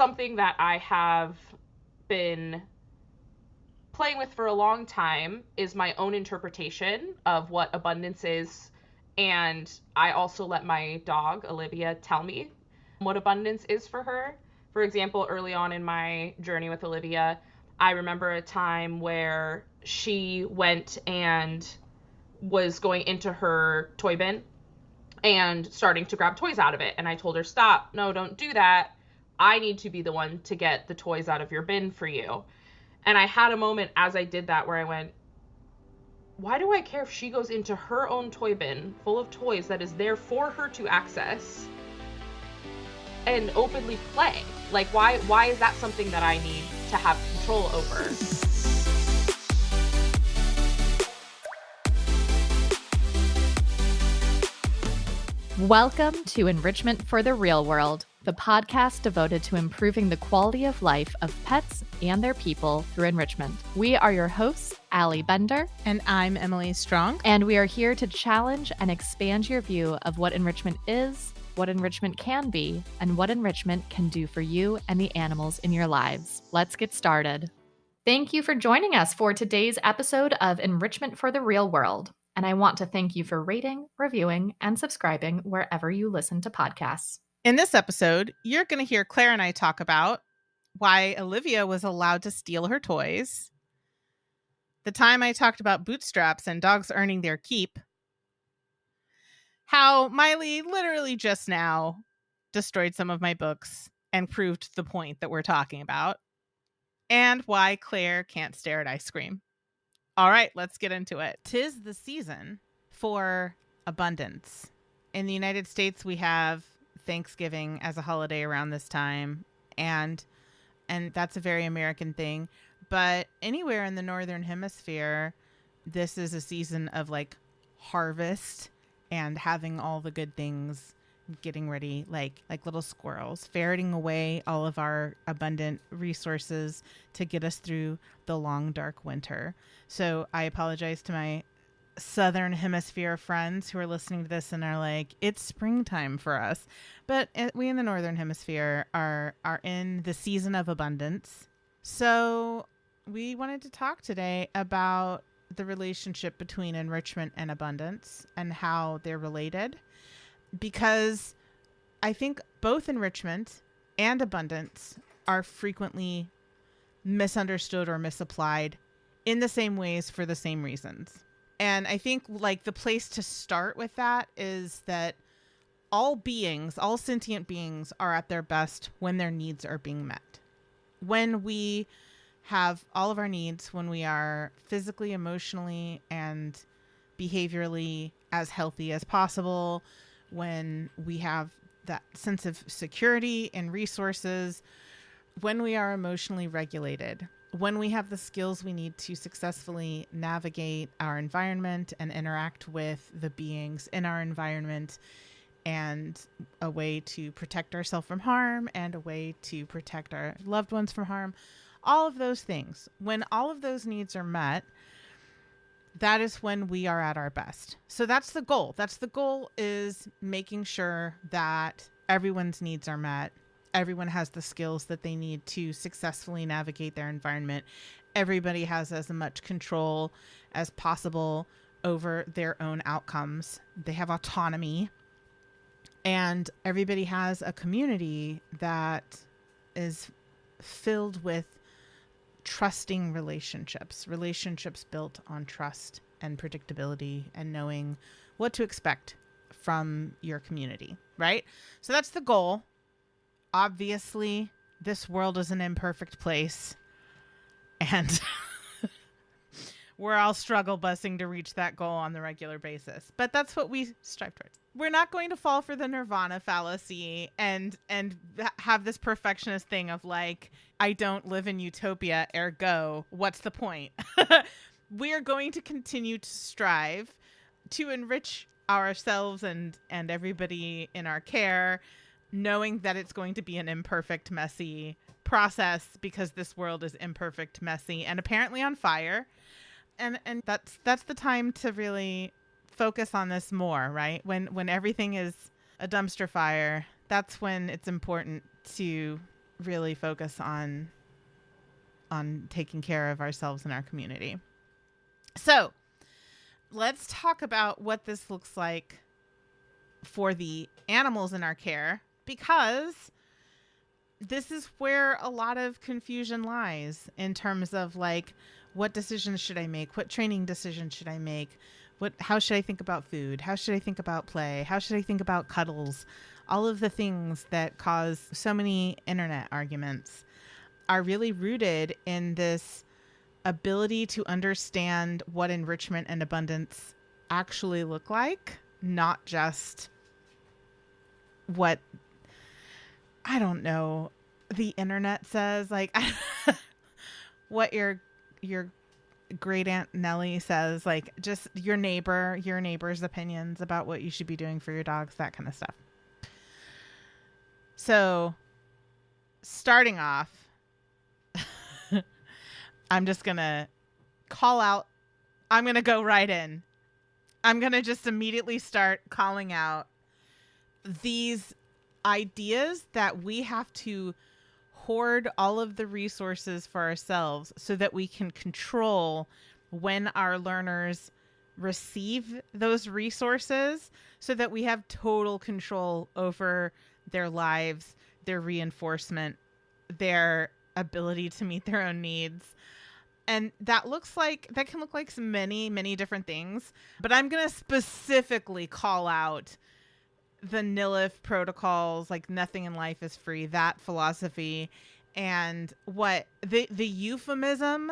something that I have been playing with for a long time is my own interpretation of what abundance is. And I also let my dog, Olivia, tell me what abundance is for her. For example, early on in my journey with Olivia, I remember a time where she went and was going into her toy bin and starting to grab toys out of it. And I told her, stop, no, don't do that. I need to be the one to get the toys out of your bin for you. And I had a moment as I did that where I went, why do I care if she goes into her own toy bin full of toys that is there for her to access and openly play? Like, why is that something that I need to have control over? Welcome to Enrichment for the Real World, the podcast devoted to improving the quality of life of pets and their people through enrichment. We are your hosts, Allie Bender. And I'm Emily Strong. And we are here to challenge and expand your view of what enrichment is, what enrichment can be, and what enrichment can do for you and the animals in your lives. Let's get started. Thank you for joining us for today's episode of Enrichment for the Real World. And I want to thank you for rating, reviewing, and subscribing wherever you listen to podcasts. In this episode, you're going to hear Claire and I talk about why Olivia was allowed to steal her toys, the time I talked about bootstraps and dogs earning their keep, how Miley literally just now destroyed some of my books and proved the point that we're talking about, and why Claire can't stare at ice cream. All right, let's get into it. 'Tis the season for abundance. In the United States, we have Thanksgiving as a holiday around this time, and that's a very American thing. But anywhere in the Northern Hemisphere, this is a season of like harvest and having all the good things, getting ready like little squirrels, ferreting away all of our abundant resources to get us through the long, dark winter. So I apologize to my Southern Hemisphere friends who are listening to this and are like, it's springtime for us. But we in the Northern Hemisphere are in the season of abundance. So we wanted to talk today about the relationship between enrichment and abundance and how they're related, because I think both enrichment and abundance are frequently misunderstood or misapplied in the same ways for the same reasons. And I think like the place to start with that is that all sentient beings are at their best when their needs are being met. When we have all of our needs, when we are physically, emotionally, and behaviorally as healthy as possible, when we have that sense of security and resources, when we are emotionally regulated, when we have the skills we need to successfully navigate our environment and interact with the beings in our environment, and a way to protect ourselves from harm and a way to protect our loved ones from harm, all of those things, when all of those needs are met, that is when we are at our best. So that's the goal. The goal is making sure that everyone's needs are met. Everyone has the skills that they need to successfully navigate their environment. Everybody has as much control as possible over their own outcomes. They have autonomy. And everybody has a community that is filled with trusting relationships built on trust and predictability and knowing what to expect from your community, right? So that's the goal. Obviously, this world is an imperfect place, and we're all struggle busing to reach that goal on the regular basis. But that's what we strive towards. We're not going to fall for the nirvana fallacy and have this perfectionist thing of like, I don't live in utopia, ergo, what's the point? We are going to continue to strive to enrich ourselves and everybody in our care, knowing that it's going to be an imperfect, messy process because this world is imperfect, messy, and apparently on fire. And that's the time to really focus on this more, right? When everything is a dumpster fire, that's when it's important to really focus on taking care of ourselves and our community. So let's talk about what this looks like for the animals in our care, because this is where a lot of confusion lies in terms of like, what decisions should I make? What training decisions should I make? How should I think about food? How should I think about play? How should I think about cuddles? All of the things that cause so many internet arguments are really rooted in this ability to understand what enrichment and abundance actually look like, not just what, I don't know, the internet says, like what your great Aunt Nellie says, like just your neighbor's opinions about what you should be doing for your dogs, that kind of stuff. So starting off, I'm just going to call out. I'm going to go right in. I'm going to just immediately start calling out these ideas that we have to hoard all of the resources for ourselves so that we can control when our learners receive those resources, so that we have total control over their lives, their reinforcement, their ability to meet their own needs. And that can look like many, many different things. But I'm going to specifically call out the NILIF protocols, like nothing in life is free, that philosophy, and what the euphemism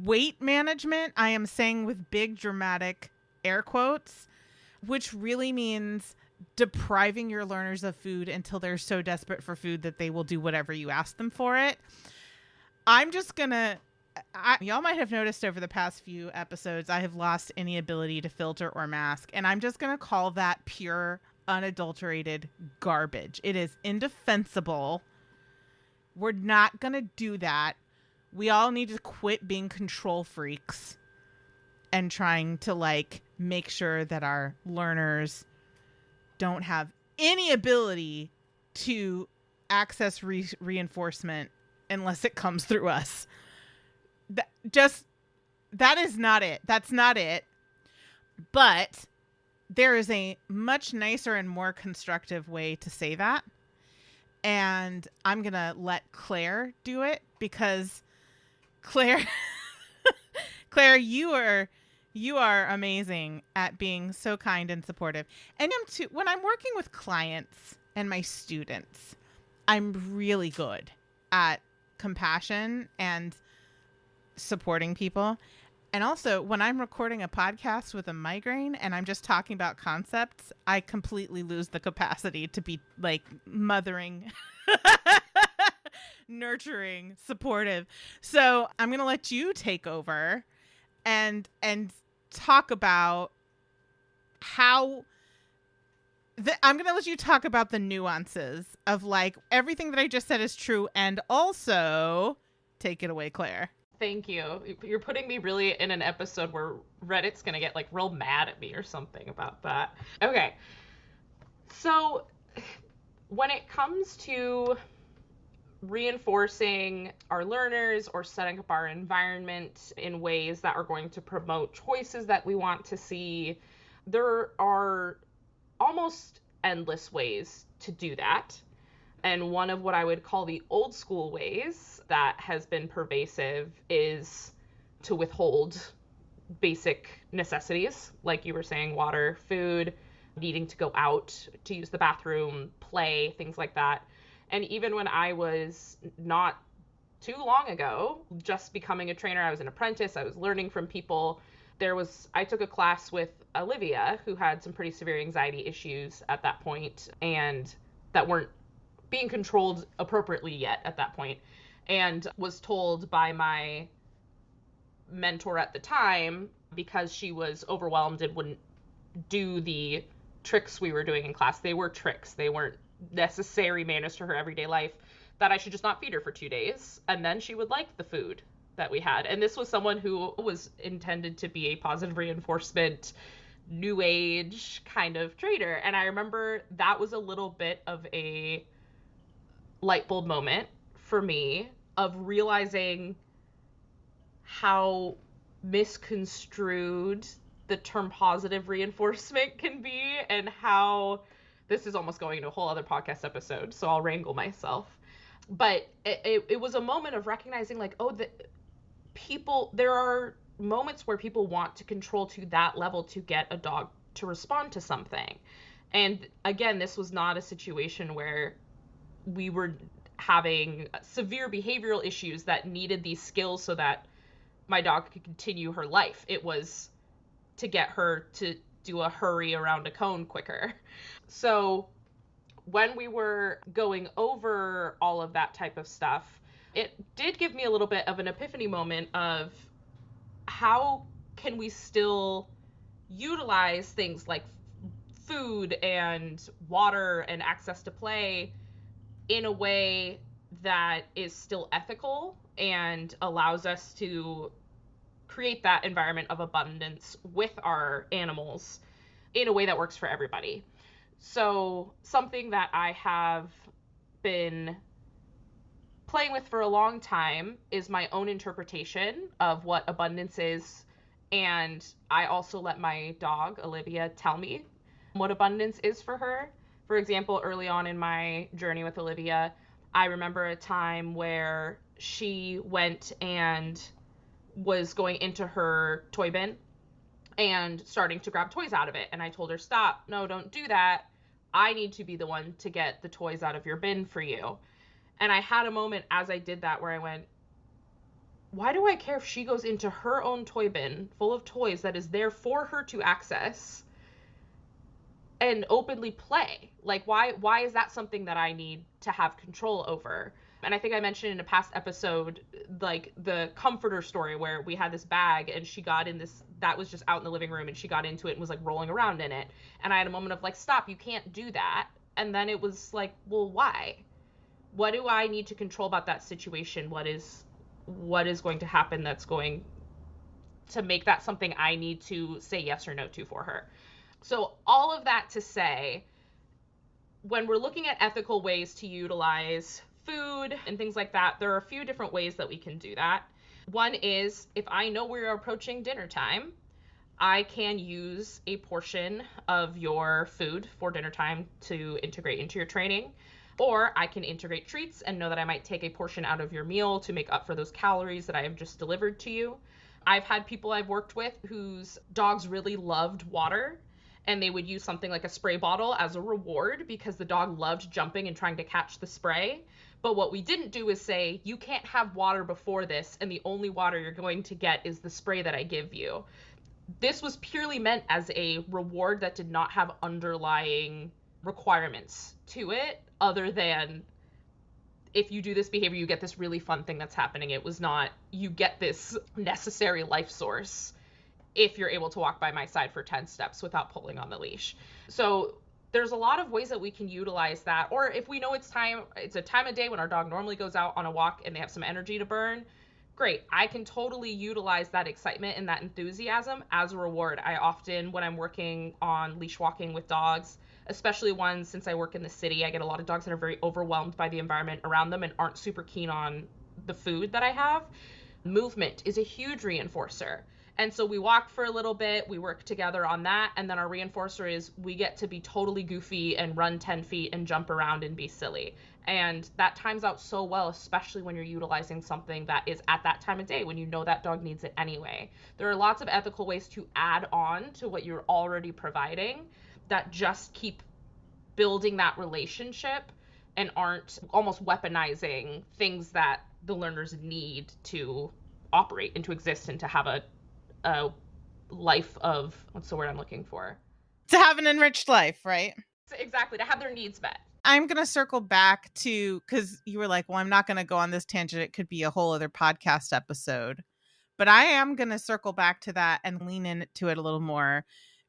weight management, I am saying with big dramatic air quotes, which really means depriving your learners of food until they're so desperate for food that they will do whatever you ask them for it. I'm just going to, y'all might have noticed over the past few episodes, I have lost any ability to filter or mask, and I'm just going to call that pure, unadulterated garbage. It is indefensible. We're not going to do that. We all need to quit being control freaks and trying to like make sure that our learners don't have any ability to access reinforcement unless it comes through us. That is not it. That's not it. But there is a much nicer and more constructive way to say that. And I'm going to let Claire do it, because Claire, you are amazing at being so kind and supportive. And when I'm working with clients and my students, I'm really good at compassion and supporting people. And also, when I'm recording a podcast with a migraine and I'm just talking about concepts, I completely lose the capacity to be like mothering, nurturing, supportive. So I'm going to let you take over and talk about how I'm going to let you talk about the nuances of like everything that I just said is true, and also take it away, Claire. Thank you. You're putting me really in an episode where Reddit's going to get like real mad at me or something about that. Okay. So when it comes to reinforcing our learners or setting up our environment in ways that are going to promote choices that we want to see, there are almost endless ways to do that. And one of what I would call the old school ways that has been pervasive is to withhold basic necessities, like you were saying, water, food, needing to go out to use the bathroom, play, things like that. And even when I was not too long ago, just becoming a trainer, I was an apprentice, I was learning from people. I took a class with Olivia, who had some pretty severe anxiety issues at that point, and that weren't being controlled appropriately yet at that point, and was told by my mentor at the time, because she was overwhelmed and wouldn't do the tricks we were doing in class. They were tricks. They weren't necessary manners to her everyday life, that I should just not feed her for 2 days, and then she would like the food that we had. And this was someone who was intended to be a positive reinforcement, new age kind of trainer. And I remember that was a little bit of a light bulb moment for me of realizing how misconstrued the term positive reinforcement can be, and how this is almost going into a whole other podcast episode, so I'll wrangle myself. But it was a moment of recognizing, like, oh, there are moments where people want to control to that level to get a dog to respond to something. And again, this was not a situation where we were having severe behavioral issues that needed these skills so that my dog could continue her life. It was to get her to do a hurry around a cone quicker. So when we were going over all of that type of stuff, it did give me a little bit of an epiphany moment of how can we still utilize things like food and water and access to play in a way that is still ethical and allows us to create that environment of abundance with our animals in a way that works for everybody. So something that I have been playing with for a long time is my own interpretation of what abundance is. And I also let my dog, Olivia, tell me what abundance is for her. For example, early on in my journey with Olivia, I remember a time where she went and was going into her toy bin and starting to grab toys out of it. And I told her, stop, no, don't do that. I need to be the one to get the toys out of your bin for you. And I had a moment as I did that where I went, why do I care if she goes into her own toy bin full of toys that is there for her to access and openly play? Like, why is that something that I need to have control over? And I think I mentioned in a past episode, like the comforter story where we had this bag and she got in this, that was just out in the living room, and she got into it and was like rolling around in it. And I had a moment of like, stop, you can't do that. And then it was like, well, why? What do I need to control about that situation? What is going to happen that's going to make that something I need to say yes or no to for her? So all of that to say, when we're looking at ethical ways to utilize food and things like that, there are a few different ways that we can do that. One is, if I know we're approaching dinner time, I can use a portion of your food for dinner time to integrate into your training. Or I can integrate treats and know that I might take a portion out of your meal to make up for those calories that I have just delivered to you. I've had people I've worked with whose dogs really loved water, and they would use something like a spray bottle as a reward because the dog loved jumping and trying to catch the spray. But what we didn't do is say, you can't have water before this, and the only water you're going to get is the spray that I give you. This was purely meant as a reward that did not have underlying requirements to it, other than if you do this behavior, you get this really fun thing that's happening. It was not, you get this necessary life source if you're able to walk by my side for 10 steps without pulling on the leash. So there's a lot of ways that we can utilize that. Or if we know it's a time of day when our dog normally goes out on a walk and they have some energy to burn, great. I can totally utilize that excitement and that enthusiasm as a reward. I often, when I'm working on leash walking with dogs, especially ones, since I work in the city, I get a lot of dogs that are very overwhelmed by the environment around them and aren't super keen on the food that I have. Movement is a huge reinforcer. And so we walk for a little bit, we work together on that, and then our reinforcer is we get to be totally goofy and run 10 feet and jump around and be silly. And that times out so well, especially when you're utilizing something that is at that time of day when you know that dog needs it anyway. There are lots of ethical ways to add on to what you're already providing that just keep building that relationship and aren't almost weaponizing things that the learners need to operate and to exist and to have a life of, what's the word I'm looking for? To have an enriched life, right? Exactly, to have their needs met. I'm going to circle back to, because you were like, well, I'm not going to go on this tangent. It could be a whole other podcast episode. But I am going to circle back to that and lean into it a little more,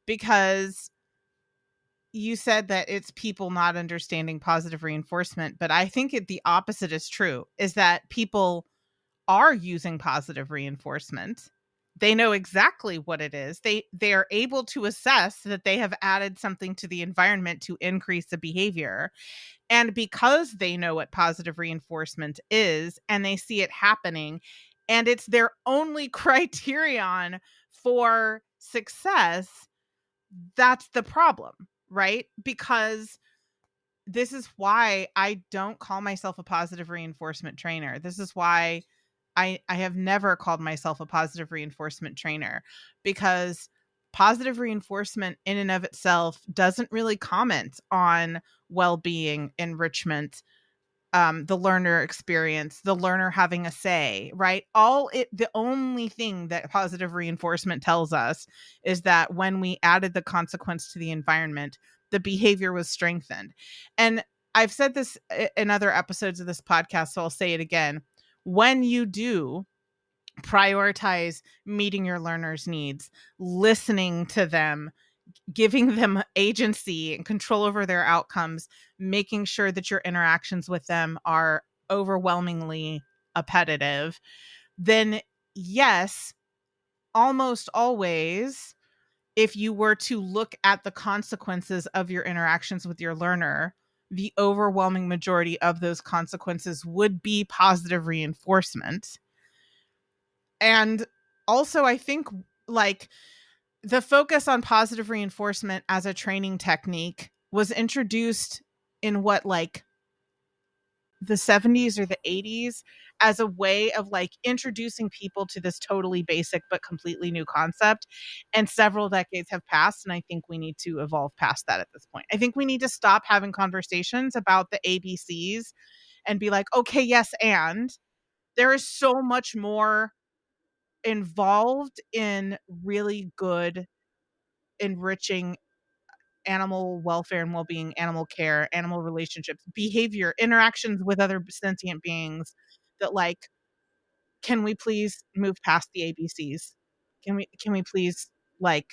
because you said that it's people not understanding positive reinforcement. But I think the opposite is true, is that people are using positive reinforcement They know exactly what it is. They are able to assess that they have added something to the environment to increase the behavior. And because they know what positive reinforcement is and they see it happening, and it's their only criterion for success, that's the problem, right? Because this is why I don't call myself a positive reinforcement trainer. This is why I have never called myself a positive reinforcement trainer, because positive reinforcement in and of itself doesn't really comment on well-being, enrichment, the learner experience, the learner having a say, right? The only thing that positive reinforcement tells us is that when we added the consequence to the environment, the behavior was strengthened. And I've said this in other episodes of this podcast, so I'll say it again. When you do prioritize meeting your learners' needs, listening to them, giving them agency and control over their outcomes, making sure that your interactions with them are overwhelmingly appetitive, then yes, almost always, if you were to look at the consequences of your interactions with your learner, the overwhelming majority of those consequences would be positive reinforcement. And also, I think, like, the focus on positive reinforcement as a training technique was introduced in like the 70s or the 80s as a way of like introducing people to this totally basic but completely new concept. And several decades have passed, and I think we need to evolve past that at this point. I think we need to stop having conversations about the ABCs and be like, okay, yes, and there is so much more involved in really good, enriching animal welfare and well-being, animal care, animal relationships, behavior, interactions with other sentient beings, that like, can we please move past the ABCs? Can we please like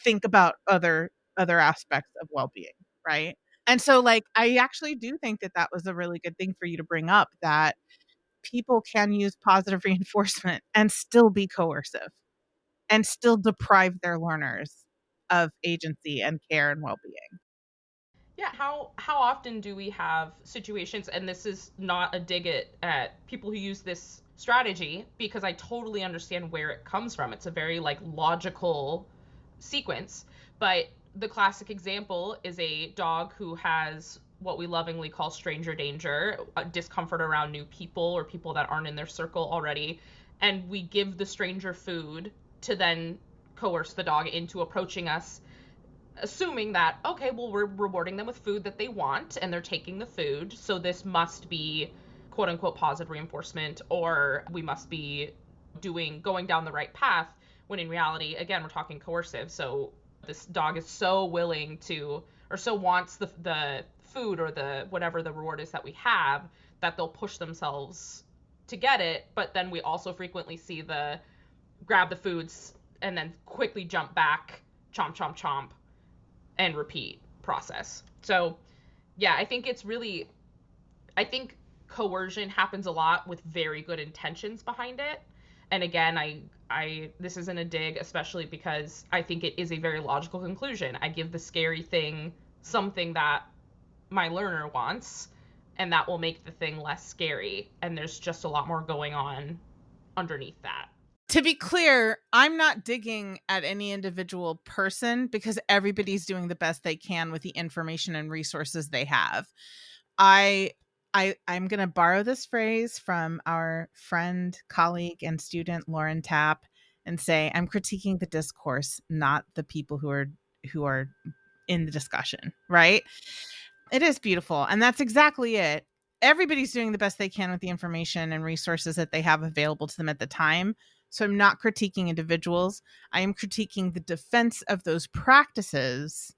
think about other aspects of well-being, right? And so like, I actually do think that that was a really good thing for you to bring up, that people can use positive reinforcement and still be coercive and still deprive their learners of agency and care and well-being. Yeah, how often do we have situations, and this is not a dig at people who use this strategy, because I totally understand where it comes from. It's a very like logical sequence, but the classic example is a dog who has what we lovingly call stranger danger, discomfort around new people or people that aren't in their circle already, and we give the stranger food to then coerce the dog into approaching us, assuming that, okay, well, we're rewarding them with food that they want and they're taking the food, so this must be quote unquote positive reinforcement, or we must be going down the right path, when in reality, again, we're talking coercive. So this dog is so willing to, or so wants the food or the whatever the reward is that we have, that they'll push themselves to get it. But then we also frequently see the grab the foods and then quickly jump back, chomp chomp chomp, and repeat process. So yeah, I think coercion happens a lot with very good intentions behind it. And again, I this isn't a dig, especially because I think it is a very logical conclusion. I give the scary thing something that my learner wants, and that will make the thing less scary. And there's just a lot more going on underneath that. To be clear, I'm not digging at any individual person, because everybody's doing the best they can with the information and resources they have. I'm going to borrow this phrase from our friend, colleague, and student Lauren Tapp and say, I'm critiquing the discourse, not the people who are in the discussion, right? It is beautiful, and that's exactly it. Everybody's doing the best they can with the information and resources that they have available to them at the time. So I'm not critiquing individuals. I am critiquing the defense of those practices,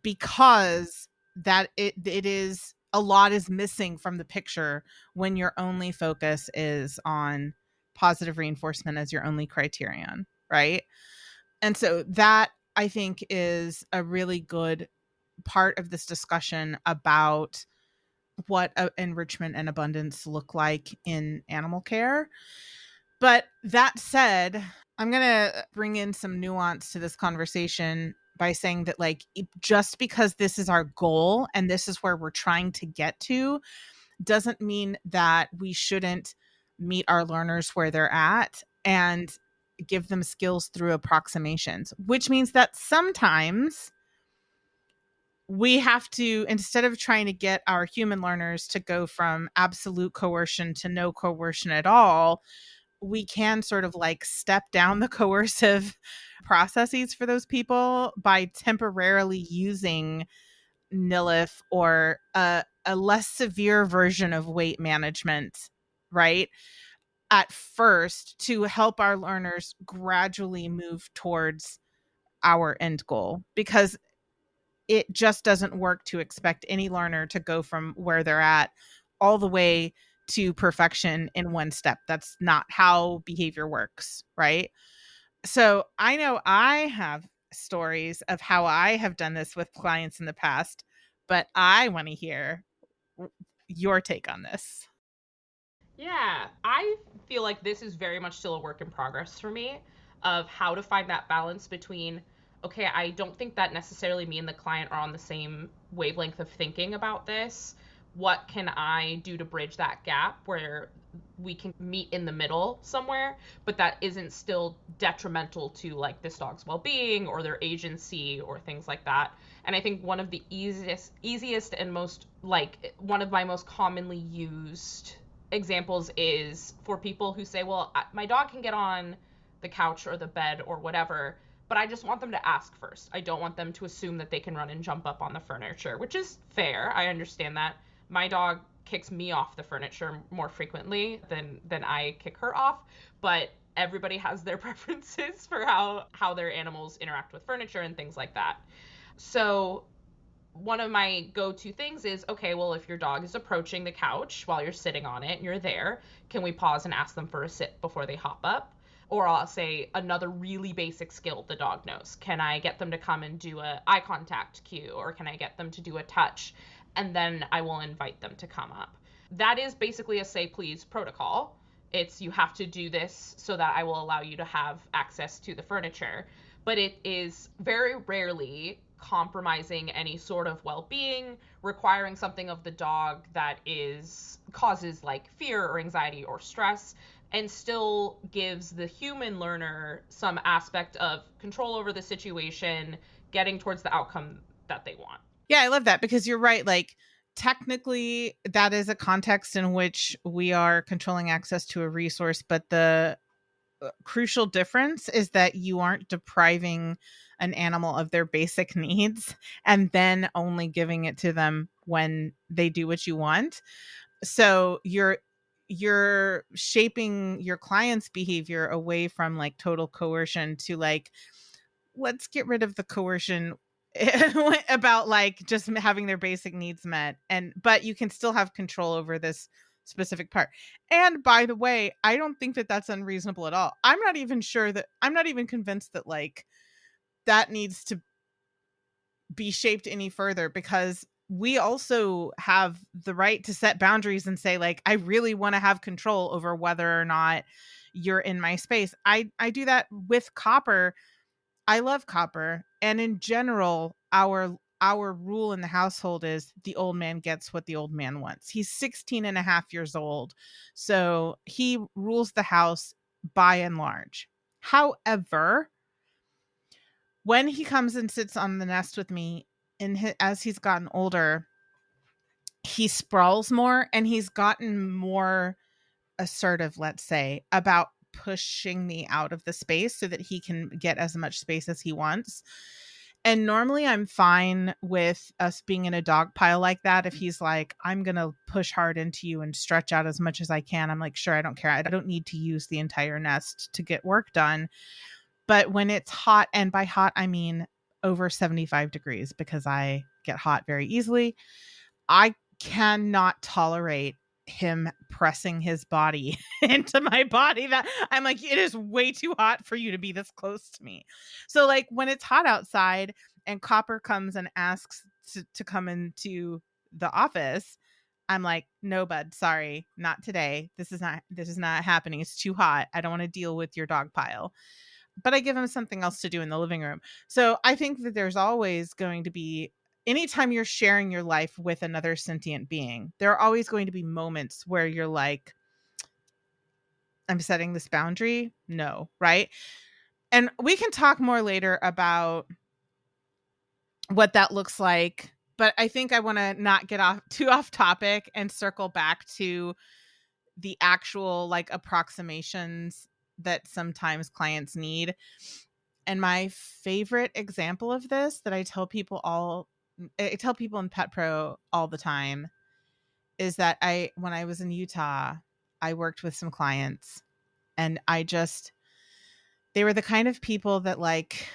because that it is, a lot is missing from the picture when your only focus is on positive reinforcement as your only criterion, right? And so that, I think, is a really good part of this discussion about what enrichment and abundance look like in animal care. But that said, I'm going to bring in some nuance to this conversation by saying that, like, just because this is our goal and this is where we're trying to get to doesn't mean that we shouldn't meet our learners where they're at and give them skills through approximations, which means that sometimes we have to, instead of trying to get our human learners to go from absolute coercion to no coercion at all, we can sort of like step down the coercive processes for those people by temporarily using NILF or a less severe version of weight management, right? At first, to help our learners gradually move towards our end goal, because it just doesn't work to expect any learner to go from where they're at all the way to perfection in one step. That's not how behavior works, right? So I know I have stories of how I have done this with clients in the past, but I want to hear your take on this. Yeah, I feel like this is very much still a work in progress for me of how to find that balance between, okay, I don't think that necessarily me and the client are on the same wavelength of thinking about this. What can I do to bridge that gap where we can meet in the middle somewhere, but that isn't still detrimental to like this dog's well-being or their agency or things like that. And I think one of the easiest and most like one of my most commonly used examples is for people who say, well, my dog can get on the couch or the bed or whatever, but I just want them to ask first. I don't want them to assume that they can run and jump up on the furniture, which is fair. I understand that. My dog kicks me off the furniture more frequently than I kick her off, but everybody has their preferences for how their animals interact with furniture and things like that. So one of my go-to things is, okay, well, if your dog is approaching the couch while you're sitting on it and you're there, can we pause and ask them for a sit before they hop up? Or I'll say another really basic skill the dog knows. Can I get them to come and do a eye contact cue, or can I get them to do a touch? And then I will invite them to come up. That is basically a say please protocol. It's you have to do this so that I will allow you to have access to the furniture. But it is very rarely compromising any sort of well-being, requiring something of the dog that causes like fear or anxiety or stress, and still gives the human learner some aspect of control over the situation, getting towards the outcome that they want. Yeah, I love that, because you're right. Like, technically, that is a context in which we are controlling access to a resource, but the crucial difference is that you aren't depriving an animal of their basic needs and then only giving it to them when they do what you want. So you're shaping your client's behavior away from like total coercion to like, let's get rid of the coercion about like just having their basic needs met, but you can still have control over this specific part. And by the way, I don't think that that's unreasonable at all. I'm not even convinced that like that needs to be shaped any further, because we also have the right to set boundaries and say like, I really want to have control over whether or not you're in my space. I do that with Copper. I love Copper. And in general, our rule in the household is the old man gets what the old man wants. He's 16 and a half years old. So he rules the house by and large. However, when he comes and sits on the nest with me, as he's gotten older, he sprawls more and he's gotten more assertive, let's say, about pushing me out of the space so that he can get as much space as he wants. And normally I'm fine with us being in a dog pile like that. If he's like, I'm going to push hard into you and stretch out as much as I can, I'm like, sure, I don't care. I don't need to use the entire nest to get work done. But when it's hot, and by hot, I mean over 75 degrees, because I get hot very easily, I cannot tolerate him pressing his body into my body. That I'm like, it is way too hot for you to be this close to me. So like when it's hot outside and Copper comes and asks to come into the office, I'm like, no, bud, sorry, not today. This is not happening. It's too hot. I don't want to deal with your dog pile. But I give him something else to do in the living room. So I think that there's always going to be, anytime you're sharing your life with another sentient being, there are always going to be moments where you're like, I'm setting this boundary. No, right? And we can talk more later about what that looks like. But I think I want to not get too off topic and circle back to the actual like approximations that sometimes clients need. And my favorite example of this that I tell people in Pet Pro all the time is that when I was in Utah, I worked with some clients, and they were the kind of people that like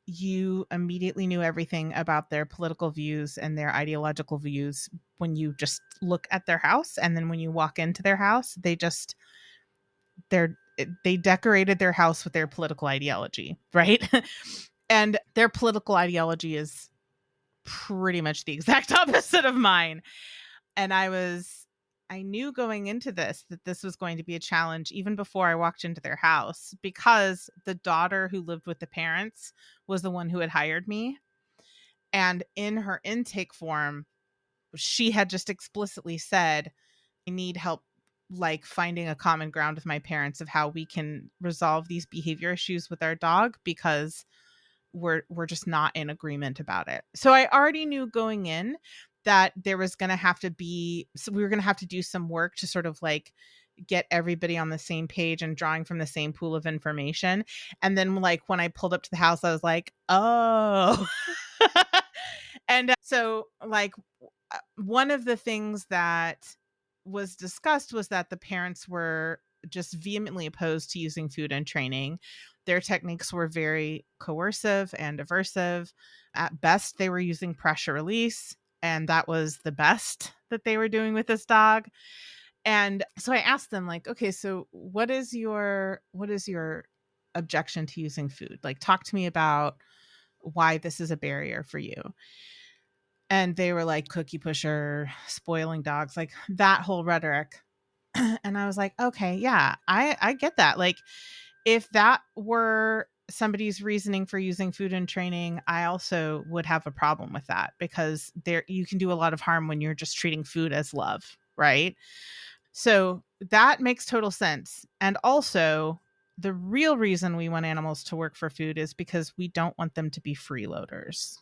you immediately knew everything about their political views and their ideological views when you just look at their house. And then when you walk into their house, they decorated their house with their political ideology, right? And their political ideology is pretty much the exact opposite of mine. And I knew going into this that this was going to be a challenge even before I walked into their house, because the daughter who lived with the parents was the one who had hired me. And in her intake form, she had just explicitly said, I need help like finding a common ground with my parents of how we can resolve these behavior issues with our dog, because we're just not in agreement about it. So I already knew going in that there was going to have to be, so we were going to have to do some work to sort of like get everybody on the same page and drawing from the same pool of information. And then like when I pulled up to the house, I was like, oh. And so like one of the things that was discussed was that the parents were just vehemently opposed to using food in training. Their techniques were very coercive and aversive. At best, they were using pressure release, and that was the best that they were doing with this dog. And so I asked them like, okay, so what is your objection to using food? Like, talk to me about why this is a barrier for you. And they were like, cookie pusher, spoiling dogs, like that whole rhetoric. And I was like, okay, yeah, I get that. Like, if that were somebody's reasoning for using food in training, I also would have a problem with that, because you can do a lot of harm when you're just treating food as love, right? So that makes total sense. And also, the real reason we want animals to work for food is because we don't want them to be freeloaders.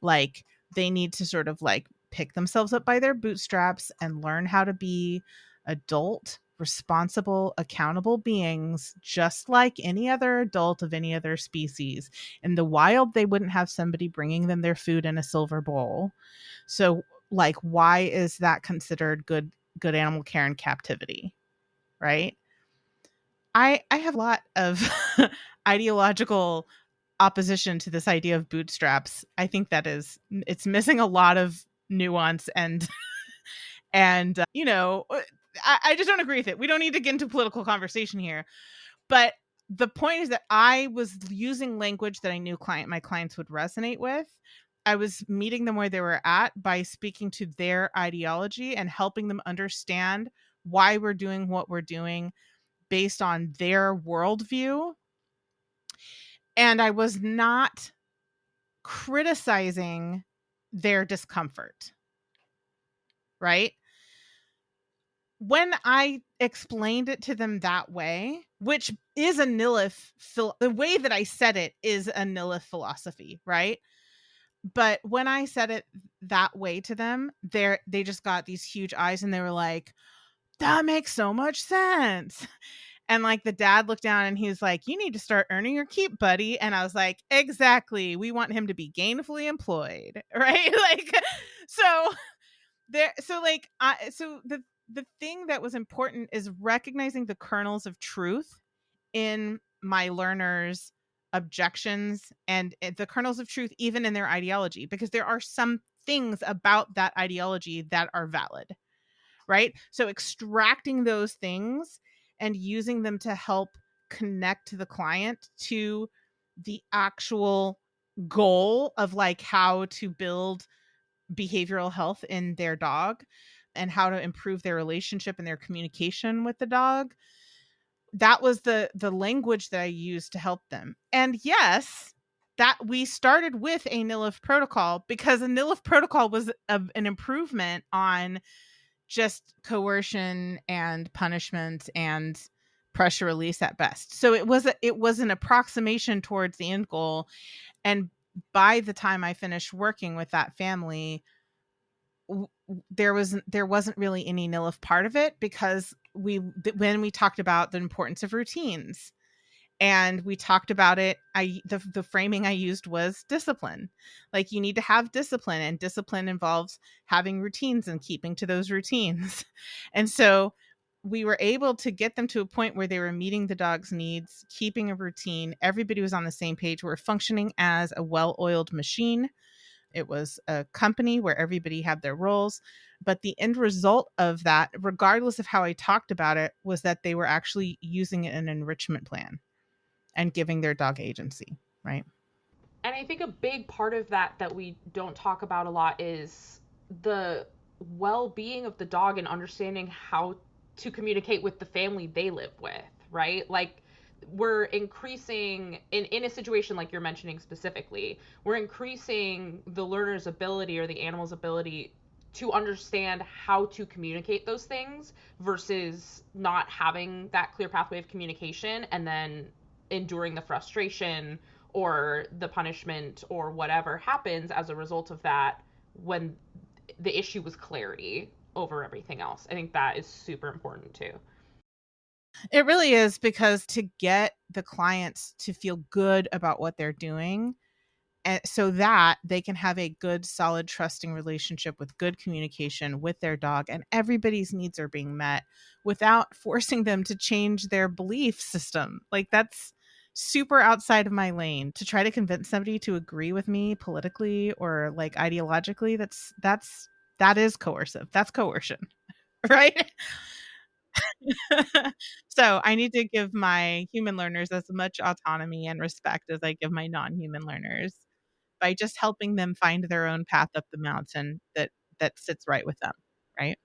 Like, they need to sort of like pick themselves up by their bootstraps and learn how to be adult, responsible, accountable beings, just like any other adult of any other species. In the wild, they wouldn't have somebody bringing them their food in a silver bowl. So like, why is that considered good animal care in captivity? Right? I have a lot of ideological opposition to this idea of bootstraps. I think that it's missing a lot of nuance and you know, I just don't agree with it. We don't need to get into political conversation here, but the point is that I was using language that I knew my clients would resonate with. I was meeting them where they were at by speaking to their ideology and helping them understand why we're doing what we're doing based on their worldview. And I was not criticizing their discomfort, right? When I explained it to them that way, which is a Nilith, the way that I said it is a Nilith philosophy, right? But when I said it that way to them, they just got these huge eyes and they were like, that makes so much sense. And like the dad looked down and he was like, you need to start earning your keep, buddy. And I was like, exactly. We want him to be gainfully employed. Right. Like, so the thing that was important is recognizing the kernels of truth in my learners' objections and the kernels of truth, even in their ideology, because there are some things about that ideology that are valid. Right. So extracting those things and using them to help connect the client to the actual goal of like how to build behavioral health in their dog and how to improve their relationship and their communication with the dog. That was the language that I used to help them. And yes, that we started with a NILF protocol because a NILF protocol was an improvement on just coercion and punishment and pressure release at best. So it was an approximation towards the end goal. And by the time I finished working with that family, there wasn't really any NILF part of it, because when we talked about the importance of routines, and we talked about it, the framing I used was discipline. Like, you need to have discipline, and discipline involves having routines and keeping to those routines. And so we were able to get them to a point where they were meeting the dog's needs, keeping a routine. Everybody was on the same page. We were functioning as a well-oiled machine. It was a company where everybody had their roles. But the end result of that, regardless of how I talked about it, was that they were actually using an enrichment plan and giving their dog agency, right? And I think a big part of that we don't talk about a lot is the well-being of the dog and understanding how to communicate with the family they live with, right? Like, we're increasing in a situation like you're mentioning specifically, we're increasing the learner's ability or the animal's ability to understand how to communicate those things versus not having that clear pathway of communication and then enduring the frustration or the punishment or whatever happens as a result of that, when the issue was clarity over everything else. I think that is super important too. It really is, because to get the clients to feel good about what they're doing, and so that they can have a good, solid, trusting relationship with good communication with their dog, and everybody's needs are being met without forcing them to change their belief system. Like, that's super outside of my lane. To try to convince somebody to agree with me politically or like ideologically, that is coercive. That's coercion, right? So I need to give my human learners as much autonomy and respect as I give my non-human learners, by just helping them find their own path up the mountain that sits right with them, right?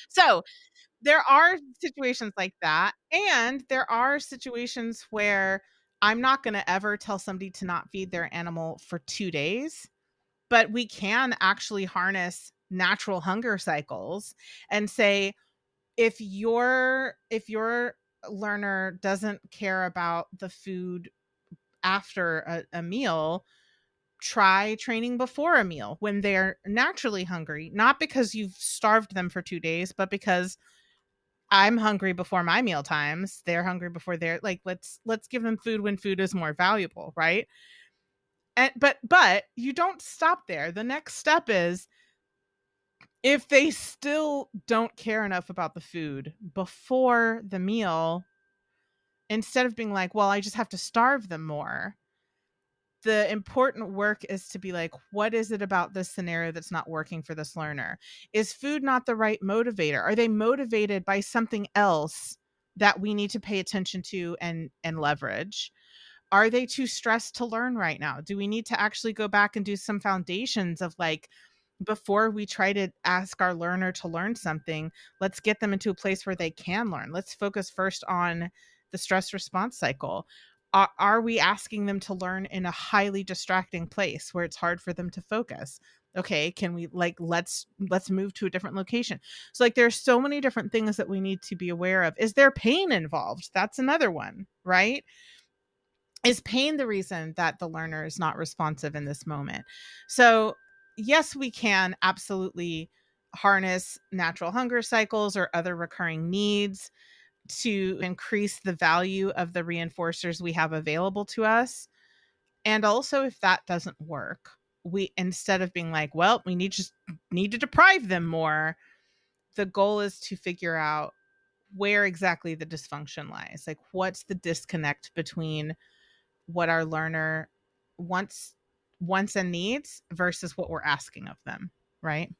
So there are situations like that, and there are situations where I'm not going to ever tell somebody to not feed their animal for 2 days, but we can actually harness natural hunger cycles and say, if your learner doesn't care about the food after a meal, try training before a meal when they're naturally hungry, not because you've starved them for 2 days, but because I'm hungry before my meal times, they're hungry before their, like, let's give them food when food is more valuable, right? And but you don't stop there. The next step is, if they still don't care enough about the food before the meal, instead of being like, well, I just have to starve them more, the important work is to be like, what is it about this scenario that's not working for this learner? Is food not the right motivator? Are they motivated by something else that we need to pay attention to and leverage? Are they too stressed to learn right now? Do we need to actually go back and do some foundations of, like, before we try to ask our learner to learn something, let's get them into a place where they can learn. Let's focus first on the stress response cycle. Are we asking them to learn in a highly distracting place where it's hard for them to focus? Okay, can we, like, let's move to a different location. So, like, there's so many different things that we need to be aware of. Is there pain involved? That's another one, right? Is pain the reason that the learner is not responsive in this moment? So yes, we can absolutely harness natural hunger cycles or other recurring needs to increase the value of the reinforcers we have available to us. And also, if that doesn't work, we, instead of being like, well, we need to deprive them more, the goal is to figure out where exactly the dysfunction lies. Like, what's the disconnect between what our learner wants and needs versus what we're asking of them, right?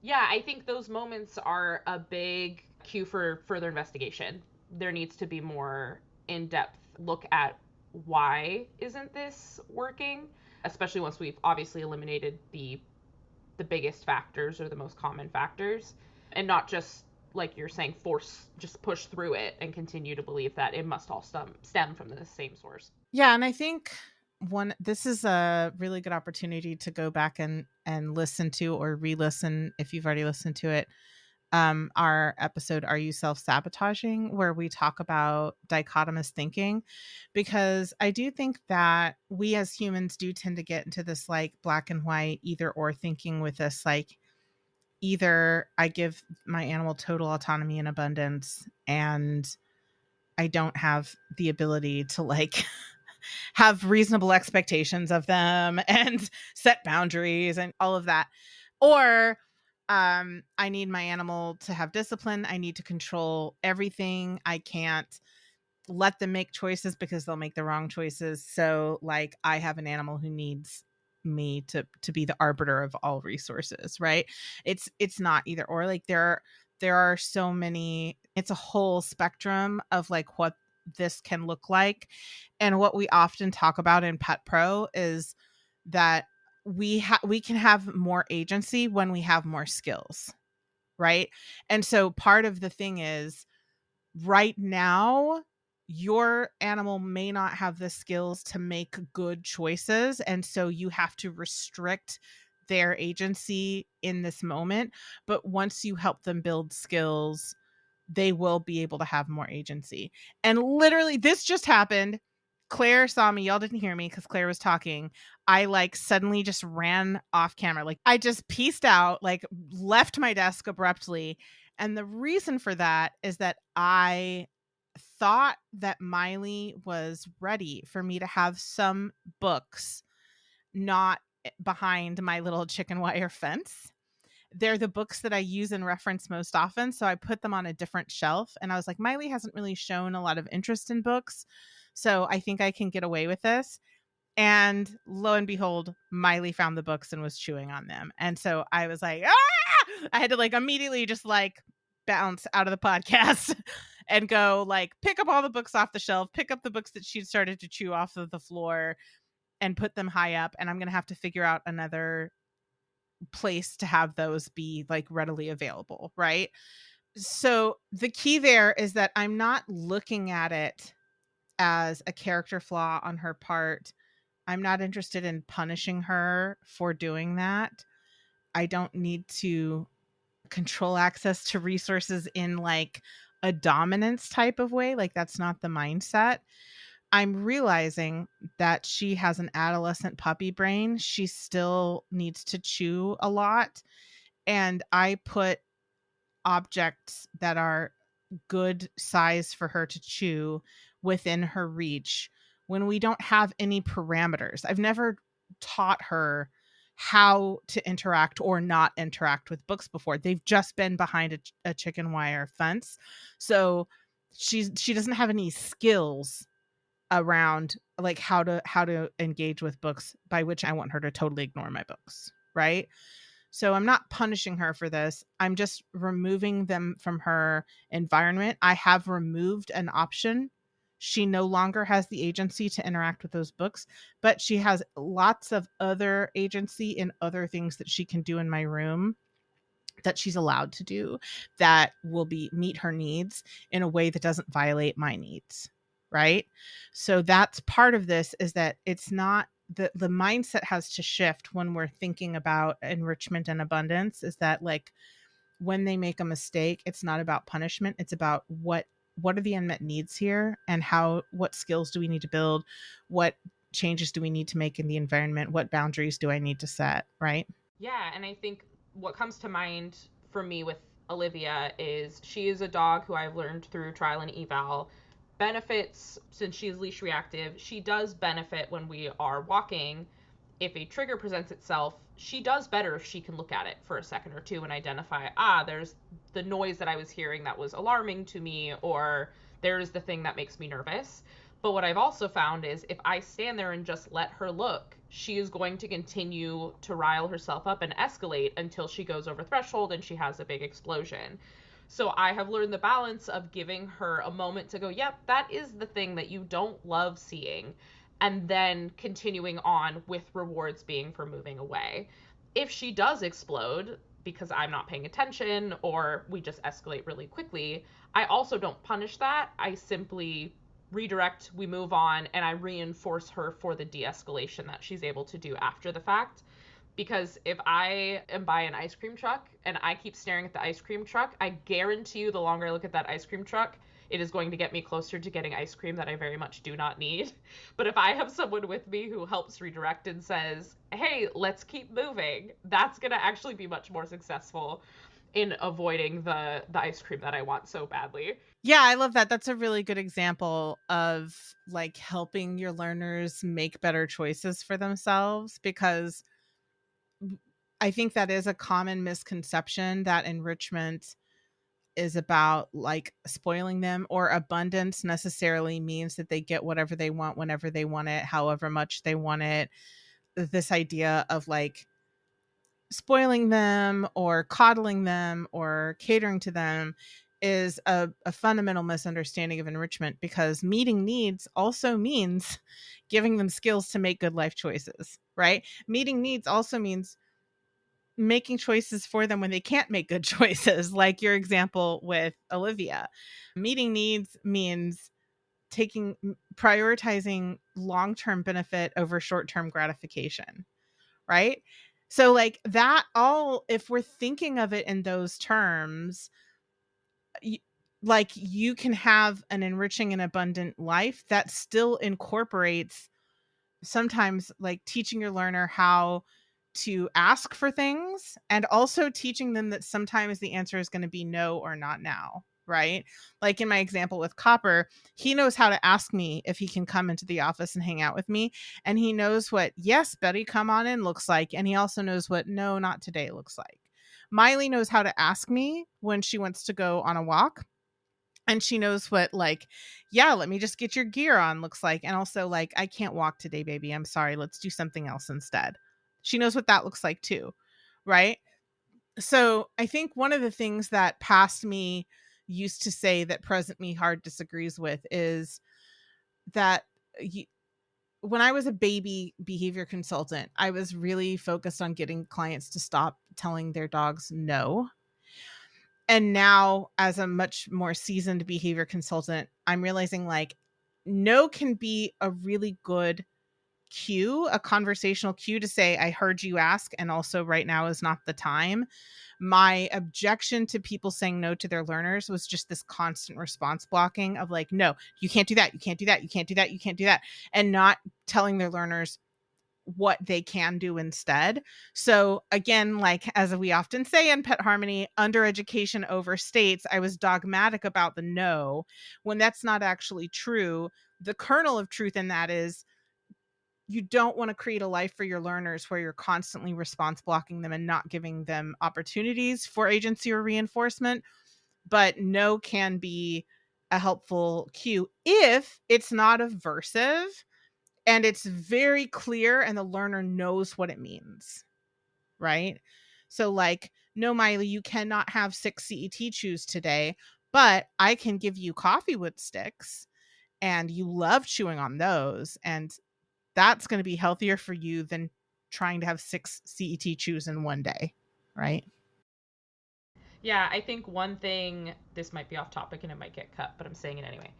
Yeah, I think those moments are a big cue for further investigation. There needs to be more in-depth look at why isn't this working, especially once we've obviously eliminated the the biggest factors or the most common factors, and not just, like you're saying, just push through it and continue to believe that it must all stem from the same source. Yeah, and I think this is a really good opportunity to go back and listen to or re-listen if you've already listened to it. Our episode, Are You Self-Sabotaging, where we talk about dichotomous thinking, because I do think that we as humans do tend to get into this like black and white either or thinking with this, like, either I give my animal total autonomy and abundance and I don't have the ability to like have reasonable expectations of them and set boundaries and all of that. Or I need my animal to have discipline. I need to control everything. I can't let them make choices because they'll make the wrong choices. So like I have an animal who needs me to be the arbiter of all resources, right? It's not either or. Like there are so many, it's a whole spectrum of like what this can look like. And what we often talk about in Pet Pro is that we can have more agency when we have more skills, right? And so part of the thing is right now your animal may not have the skills to make good choices, and so you have to restrict their agency in this moment. But once you help them build skills, they will be able to have more agency. And literally this just happened. Claire saw me. Y'all didn't hear me because Claire was talking. I like suddenly just ran off camera. Like I just pieced out, like left my desk abruptly. And the reason for that is that I thought that Miley was ready for me to have some books not behind my little chicken wire fence. They're the books that I use and reference most often. So I put them on a different shelf. And I was like, Miley hasn't really shown a lot of interest in books, so I think I can get away with this. And lo and behold, Miley found the books and was chewing on them. And so I was like, ah! I had to like immediately just like bounce out of the podcast and go like pick up all the books off the shelf, pick up the books that she'd started to chew off of the floor and put them high up. And I'm going to have to figure out another place to have those be like readily available, right? So the key there is that I'm not looking at it as a character flaw on her part. I'm not interested in punishing her for doing that. I don't need to control access to resources in like a dominance type of way. Like that's not the mindset. I'm realizing that she has an adolescent puppy brain. She still needs to chew a lot. And I put objects that are good size for her to chew within her reach when we don't have any parameters. I've never taught her how to interact or not interact with books before. They've just been behind a chicken wire fence. So she doesn't have any skills around like how to engage with books, by which I want her to totally ignore my books, right? So I'm not punishing her for this. I'm just removing them from her environment. I have removed an option. She no longer has the agency to interact with those books, but she has lots of other agency in other things that she can do in my room that she's allowed to do that will meet her needs in a way that doesn't violate my needs, right? So that's part of this, is that it's not the mindset has to shift when we're thinking about enrichment and abundance, is that like when they make a mistake, it's not about punishment. It's about what are the unmet needs here, and what skills do we need to build? What changes do we need to make in the environment? What boundaries do I need to set, right? Yeah, and I think what comes to mind for me with Olivia is she is a dog who I've learned through trial and eval benefits, since she's leash reactive. She does benefit when we are walking. If a trigger presents itself, she does better if she can look at it for a second or two and identify, there's the noise that I was hearing that was alarming to me, or there's the thing that makes me nervous. But what I've also found is if I stand there and just let her look, she is going to continue to rile herself up and escalate until she goes over threshold and she has a big explosion. So I have learned the balance of giving her a moment to go, yep, that is the thing that you don't love seeing, and then continuing on with rewards being for moving away. If she does explode because I'm not paying attention or we just escalate really quickly, I also don't punish that. I simply redirect, we move on, and I reinforce her for the de-escalation that she's able to do after the fact. Because if I am by an ice cream truck and I keep staring at the ice cream truck, I guarantee you the longer I look at that ice cream truck, it is going to get me closer to getting ice cream that I very much do not need. But if I have someone with me who helps redirect and says, hey, let's keep moving, that's going to actually be much more successful in avoiding the ice cream that I want so badly. Yeah, I love that. That's a really good example of like helping your learners make better choices for themselves, because I think that is a common misconception that enrichment is about like spoiling them, or abundance necessarily means that they get whatever they want whenever they want it, however much they want it. This idea of like spoiling them or coddling them or catering to them is a fundamental misunderstanding of enrichment, because meeting needs also means giving them skills to make good life choices, right? Meeting needs also means making choices for them when they can't make good choices, like your example with Olivia. Meeting needs means prioritizing long-term benefit over short-term gratification, right? So like that, all, if we're thinking of it in those terms, like you can have an enriching and abundant life that still incorporates sometimes like teaching your learner how to ask for things, and also teaching them that sometimes the answer is going to be no or not now, right? Like in my example with Copper, he knows how to ask me if he can come into the office and hang out with me, and he knows what yes, Betty, come on in looks like, and he also knows what no, not today looks like. Miley knows how to ask me when she wants to go on a walk, and she knows what like, yeah, let me just get your gear on looks like, and also like, I can't walk today, baby, I'm sorry, let's do something else instead. She knows what that looks like too, right? So I think one of the things that past me used to say that present me hard disagrees with is that when I was a baby behavior consultant, I was really focused on getting clients to stop telling their dogs no. And now, as a much more seasoned behavior consultant, I'm realizing like no can be a really good cue, a conversational cue to say, I heard you ask, and also right now is not the time. My objection to people saying no to their learners was just this constant response blocking of like, no, you can't do that. You can't do that. You can't do that. You can't do that. And not telling their learners what they can do instead. So again, like as we often say in Pet Harmony, undereducation overstates. I was dogmatic about the no when that's not actually true. The kernel of truth in that is you don't want to create a life for your learners where you're constantly response blocking them and not giving them opportunities for agency or reinforcement. But no can be a helpful cue if it's not aversive and it's very clear and the learner knows what it means, right? So like, no, Miley, you cannot have 6 CET chews today, but I can give you coffee with sticks and you love chewing on those, and that's going to be healthier for you than trying to have 6 CET chews in one day, right? Yeah, I think one thing, this might be off topic and it might get cut, but I'm saying it anyway.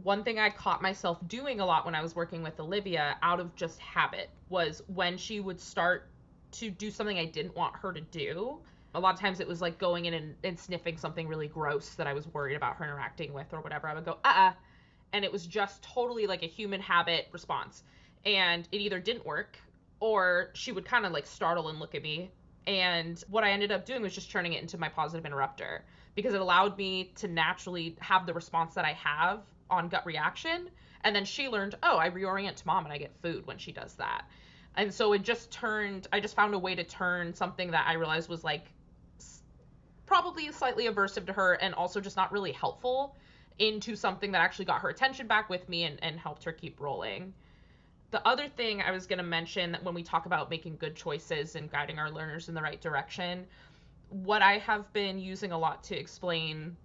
One thing I caught myself doing a lot when I was working with Olivia out of just habit was when she would start to do something I didn't want her to do. A lot of times it was like going in and sniffing something really gross that I was worried about her interacting with or whatever. I would go, and it was just totally like a human habit response. And it either didn't work or she would kind of like startle and look at me. And what I ended up doing was just turning it into my positive interrupter, because it allowed me to naturally have the response that I have on gut reaction. And then she learned, oh, I reorient to mom and I get food when she does that. And so it just turned, I just found a way to turn something that I realized was like probably slightly aversive to her and also just not really helpful into something that actually got her attention back with me and helped her keep rolling. The other thing I was going to mention, that when we talk about making good choices and guiding our learners in the right direction, what I have been using a lot to explain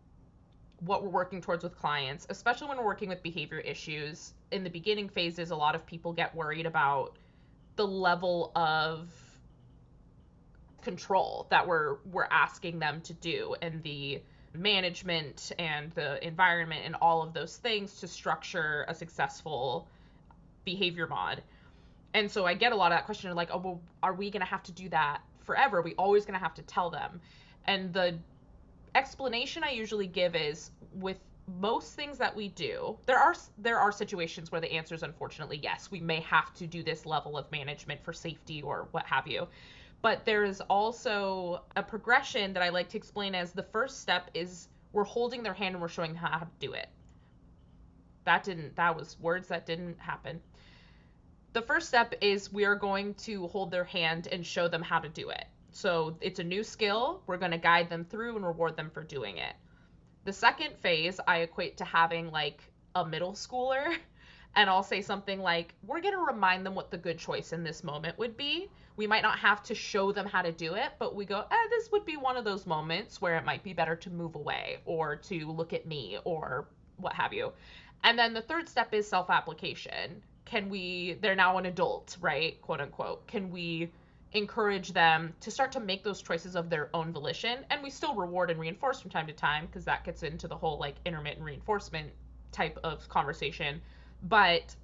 what we're working towards with clients, especially when we're working with behavior issues, in the beginning phases, a lot of people get worried about the level of control that we're asking them to do, and the management and the environment and all of those things to structure a successful behavior mod. And so I get a lot of that question like, oh, well, are we going to have to do that forever? Are we always going to have to tell them? And the explanation I usually give is, with most things that we do, there are situations where the answer is unfortunately yes, we may have to do this level of management for safety or what have you. But there is also a progression that I like to explain as the first step is we're holding their hand and we're showing them how to do it. That was words that didn't happen. The first step is we are going to hold their hand and show them how to do it. So it's a new skill. We're going to guide them through and reward them for doing it. The second phase I equate to having like a middle schooler, and I'll say something like, we're going to remind them what the good choice in this moment would be. We might not have to show them how to do it, but we go, this would be one of those moments where it might be better to move away or to look at me or what have you. And then the third step is self-application. They're now an adult, right? Quote unquote. Can we encourage them to start to make those choices of their own volition? And we still reward and reinforce from time to time, because that gets into the whole like intermittent reinforcement type of conversation. But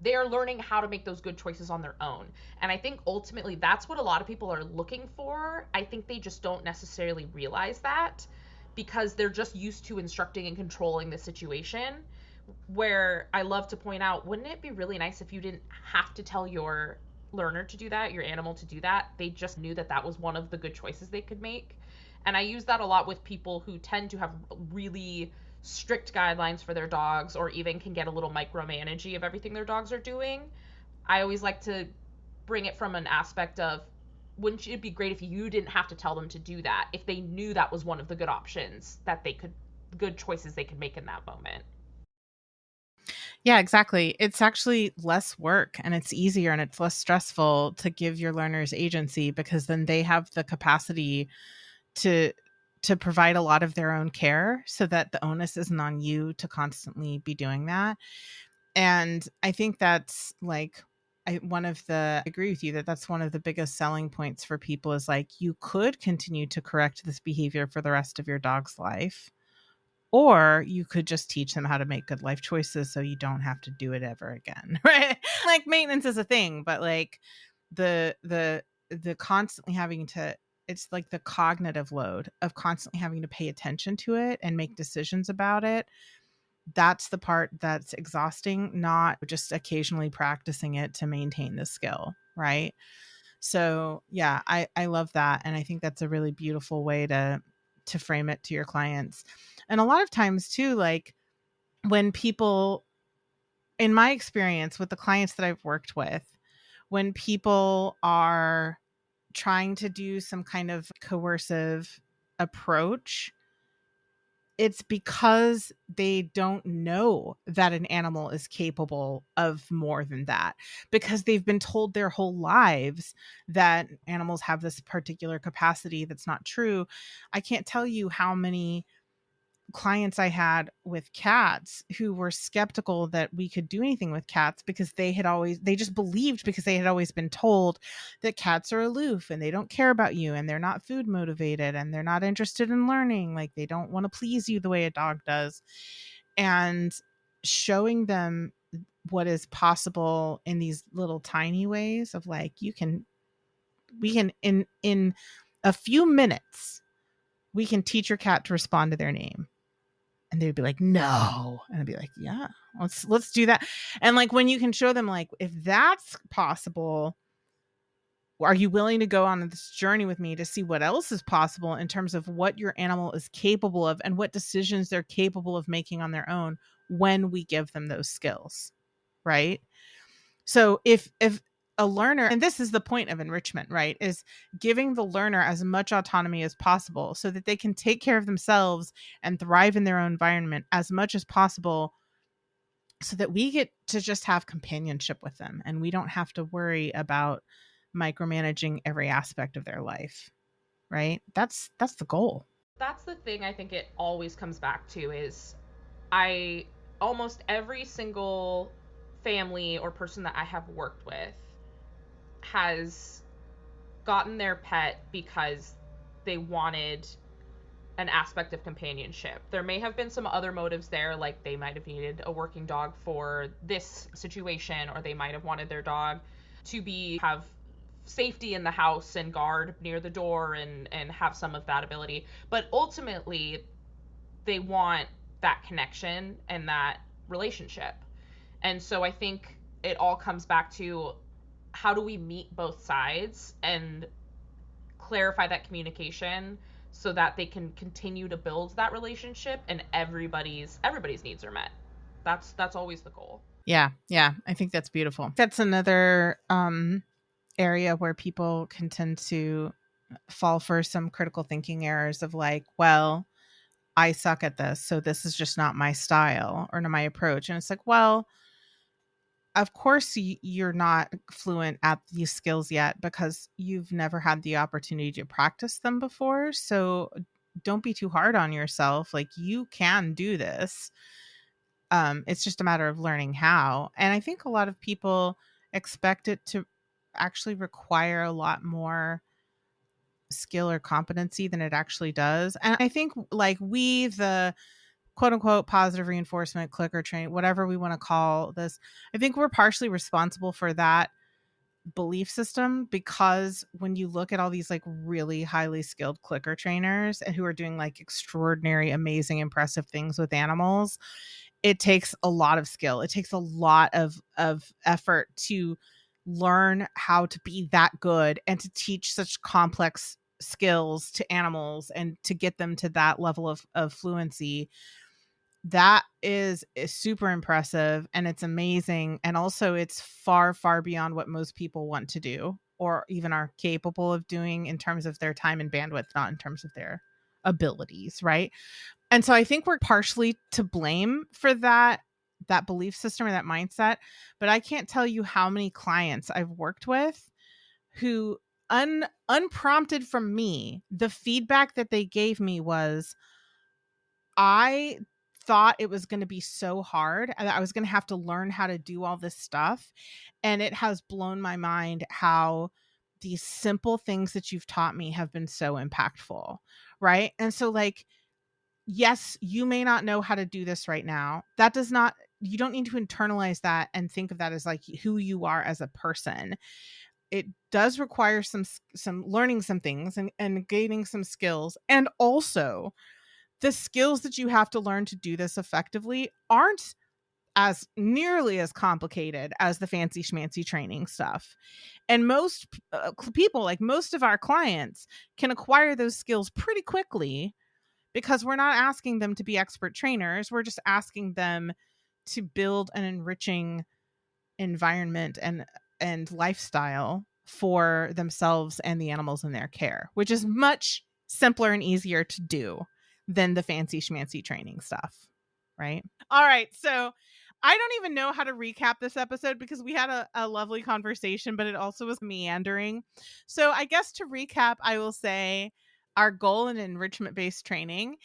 they're learning how to make those good choices on their own. And I think ultimately that's what a lot of people are looking for. I think they just don't necessarily realize that because they're just used to instructing and controlling the situation. Where I love to point out, wouldn't it be really nice if you didn't have to tell your learner to do that, your animal to do that? They just knew that that was one of the good choices they could make. And I use that a lot with people who tend to have really strict guidelines for their dogs, or even can get a little micromanagey of everything their dogs are doing. I always like to bring it from an aspect of, wouldn't it be great if you didn't have to tell them to do that, if they knew that was one of the good options that they could, good choices they could make in that moment? Yeah, exactly. It's actually less work and it's easier and it's less stressful to give your learners agency, because then they have the capacity to provide a lot of their own care, so that the onus isn't on you to constantly be doing that. And I think that's like, I agree with you that that's one of the biggest selling points for people, is like, you could continue to correct this behavior for the rest of your dog's life, or you could just teach them how to make good life choices so you don't have to do it ever again. Right? Like, maintenance is a thing, but like the constantly having to, it's like the cognitive load of constantly having to pay attention to it and make decisions about it. That's the part that's exhausting, not just occasionally practicing it to maintain the skill. Right? So yeah, I love that. And I think that's a really beautiful way to frame it to your clients. And a lot of times too, like, when people, in my experience with the clients that I've worked with, when people are trying to do some kind of coercive approach, it's because they don't know that an animal is capable of more than that, because they've been told their whole lives that animals have this particular capacity that's not true. I can't tell you how many clients I had with cats who were skeptical that we could do anything with cats, because they just believed, because they had always been told that cats are aloof and they don't care about you and they're not food motivated and they're not interested in learning. Like, they don't want to please you the way a dog does. And showing them what is possible in these little tiny ways of like, we can in a few minutes, we can teach your cat to respond to their name. And they'd be like, no. And I'd be like, yeah, let's do that. And like, when you can show them, like, if that's possible, are you willing to go on this journey with me to see what else is possible in terms of what your animal is capable of and what decisions they're capable of making on their own when we give them those skills, right? So if a learner, and this is the point of enrichment, right, is giving the learner as much autonomy as possible so that they can take care of themselves and thrive in their own environment as much as possible, so that we get to just have companionship with them and we don't have to worry about micromanaging every aspect of their life, right? That's the goal. That's the thing I think it always comes back to is almost every single family or person that I have worked with has gotten their pet because they wanted an aspect of companionship. There may have been some other motives there, like they might have needed a working dog for this situation, or they might have wanted their dog to have safety in the house and guard near the door and have some of that ability. But ultimately, they want that connection and that relationship. And so I think it all comes back to, how do we meet both sides and clarify that communication so that they can continue to build that relationship and everybody's needs are met. That's always the goal. Yeah. I think that's beautiful. That's another area where people can tend to fall for some critical thinking errors of like, well, I suck at this, so this is just not my style or not my approach. And it's like, well, of course you're not fluent at these skills yet because you've never had the opportunity to practice them before. So don't be too hard on yourself. Like, you can do this. It's just a matter of learning how. And I think a lot of people expect it to actually require a lot more skill or competency than it actually does. And I think like the quote unquote positive reinforcement, clicker training, whatever we want to call this, I think we're partially responsible for that belief system, because when you look at all these like really highly skilled clicker trainers and who are doing like extraordinary, amazing, impressive things with animals, it takes a lot of skill. It takes a lot of effort to learn how to be that good and to teach such complex skills to animals and to get them to that level of fluency. That is super impressive, and it's amazing. And also it's far, far beyond what most people want to do or even are capable of doing in terms of their time and bandwidth, not in terms of their abilities. Right. And so I think we're partially to blame for that belief system or that mindset. But I can't tell you how many clients I've worked with who unprompted from me, the feedback that they gave me was, I thought it was going to be so hard and I was going to have to learn how to do all this stuff. And it has blown my mind how these simple things that you've taught me have been so impactful. Right. And so like, yes, you may not know how to do this right now. That does not, you don't need to internalize that and think of that as like who you are as a person. It does require some learning some things and gaining some skills. And also the skills that you have to learn to do this effectively aren't as nearly as complicated as the fancy schmancy training stuff. And most people, like most of our clients, can acquire those skills pretty quickly because we're not asking them to be expert trainers. We're just asking them to build an enriching environment and lifestyle for themselves and the animals in their care, which is much simpler and easier to do than the fancy schmancy training stuff. Right. All right. So I don't even know how to recap this episode because we had a lovely conversation, but it also was meandering. So I guess to recap, I will say our goal in enrichment-based training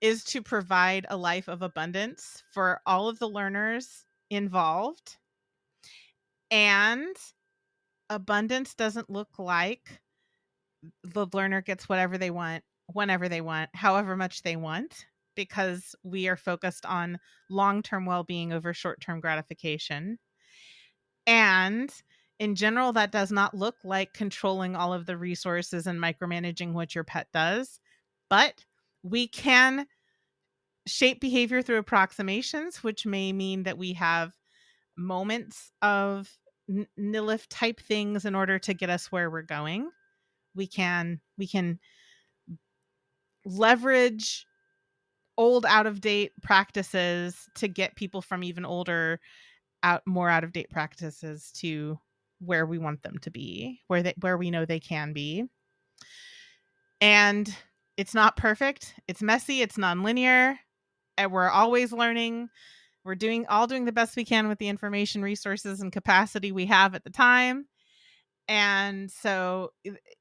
is to provide a life of abundance for all of the learners involved. And abundance doesn't look like the learner gets whatever they want, whenever they want, however much they want, because we are focused on long-term well-being over short-term gratification. And in general, that does not look like controlling all of the resources and micromanaging what your pet does, but we can shape behavior through approximations, which may mean that we have moments of NILIF type things in order to get us where we're going. We can leverage old out of date practices to get people from even older more out of date practices to where we want them to be, where we know they can be. And it's not perfect. It's messy. It's nonlinear. And we're always learning. We're doing the best we can with the information, resources, and capacity we have at the time. And so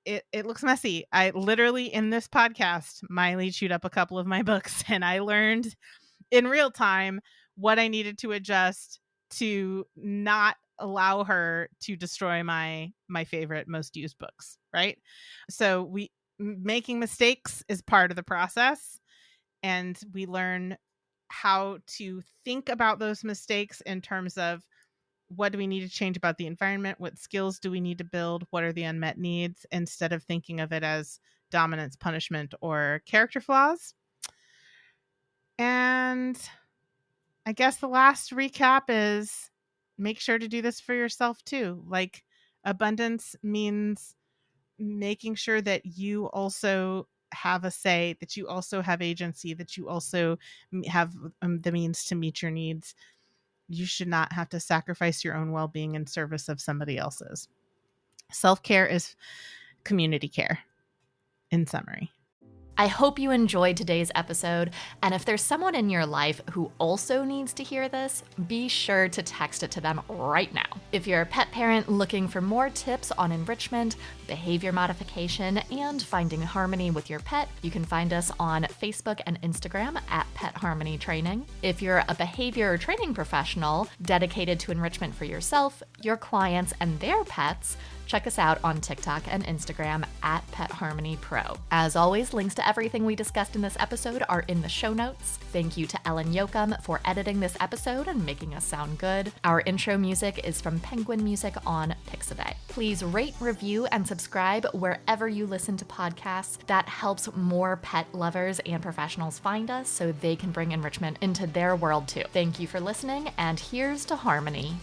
it looks messy. I literally, in this podcast, Miley chewed up a couple of my books and I learned in real time what I needed to adjust to not allow her to destroy my favorite, most used books, right? So making mistakes is part of the process, and we learn how to think about those mistakes in terms of what do we need to change about the environment, what skills do we need to build, what are the unmet needs, instead of thinking of it as dominance, punishment, or character flaws. And I guess the last recap is make sure to do this for yourself too. Like, abundance means making sure that you also have a say, that you also have agency, that you also have the means to meet your needs. You should not have to sacrifice your own well-being in service of somebody else's. Self-care is community care, in summary. I hope you enjoyed today's episode, and if there's someone in your life who also needs to hear this, be sure to text it to them right now. If you're a pet parent looking for more tips on enrichment, behavior modification, and finding harmony with your pet, you can find us on Facebook and Instagram at Pet Harmony Training. If you're a behavior training professional dedicated to enrichment for yourself, your clients, and their pets, check us out on TikTok and Instagram at Pet Harmony Pro. As always, links to everything we discussed in this episode are in the show notes. Thank you to Ellen Yoakum for editing this episode and making us sound good. Our intro music is from Penguin Music on Pixabay. Please rate, review, and subscribe wherever you listen to podcasts. That helps more pet lovers and professionals find us so they can bring enrichment into their world too. Thank you for listening, and here's to harmony.